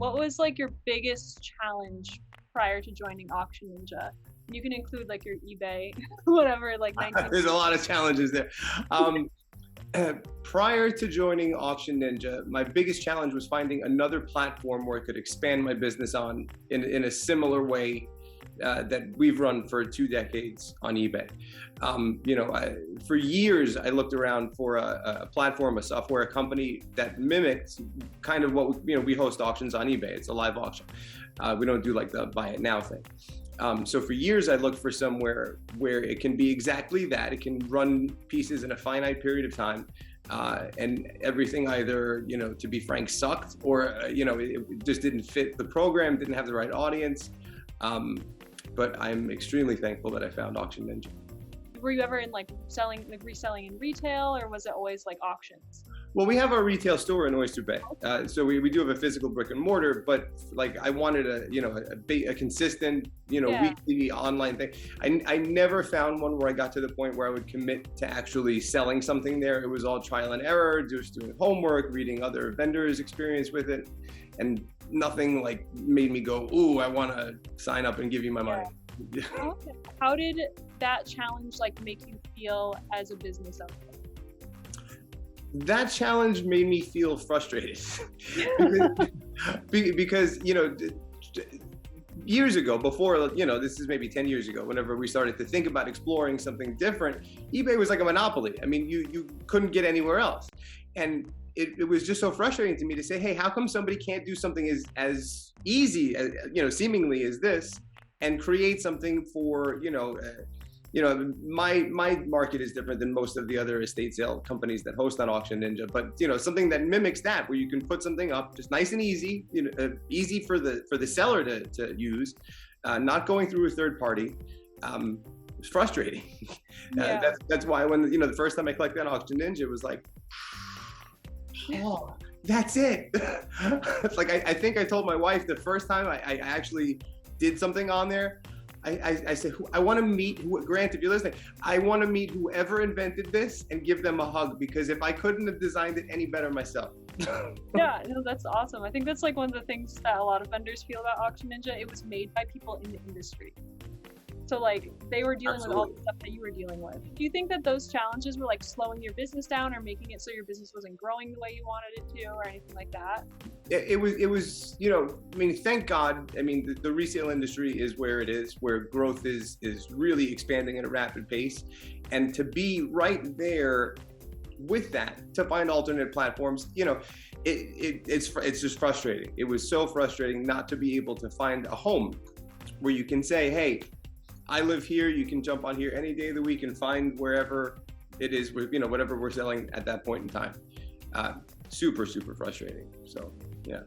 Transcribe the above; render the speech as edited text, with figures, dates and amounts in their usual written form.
What was like your biggest challenge prior to joining AuctionNinja? You can include like your eBay, whatever, like 19. There's a lot of challenges there. Um, Prior to joining AuctionNinja, my biggest challenge was finding another platform where I could expand my business on in a similar way that we've run for 2 decades on eBay. For years, I looked around for a platform, a software, a company that mimicked kind of what, we host auctions on eBay. It's a live auction. We don't do like the buy it now thing. So for years, I looked for somewhere where it can be exactly that. It can run pieces in a finite period of time. And everything either, to be frank, sucked, or, it just didn't fit the program, didn't have the right audience. But I'm extremely thankful that I found AuctionNinja. Were you ever in like reselling in retail, or was it always like auctions? Well, we have our retail store in Oyster Bay, so we do have a physical brick and mortar. But like, I wanted a consistent, Yeah. weekly online thing. I never found one where I got to the point where I would commit to actually selling something there. It was all trial and error, just doing homework, reading other vendors' experience with it, and nothing like made me go, "Ooh, I want to sign up and give you my money." Okay. How did that challenge like make you feel as a business owner? That challenge made me feel frustrated because years ago, before, this is maybe 10 years ago, whenever we started to think about exploring something different, eBay was like a monopoly. I mean, you couldn't get anywhere else. And it was just so frustrating to me to say, hey, how come somebody can't do something as easy as, seemingly as this, and create something for, my market is different than most of the other estate sale companies that host on AuctionNinja, but something that mimics that, where you can put something up just nice and easy, easy for the seller to use, not going through a third party. It's frustrating. Yeah. That's why when the first time I clicked on AuctionNinja, it was like, oh, that's it. It's like I think I told my wife the first time I actually did something on there. I said, I want to meet, Grant, if you're listening, I want to meet whoever invented this and give them a hug, because if I couldn't have designed it any better myself. Yeah, no, that's awesome. I think that's like one of the things that a lot of vendors feel about AuctionNinja. It was made by people in the industry. So like they were dealing with all the stuff that you were dealing with. Do you think that those challenges were like slowing your business down, or making it so your business wasn't growing the way you wanted it to, or anything like that? It was, I mean, thank God. I mean, the resale industry is where it is, where growth is really expanding at a rapid pace. And to be right there with that, to find alternate platforms, it's just frustrating. It was so frustrating not to be able to find a home where you can say, hey, I live here, you can jump on here any day of the week and find wherever it is, whatever we're selling at that point in time. Super, super frustrating. So, yeah.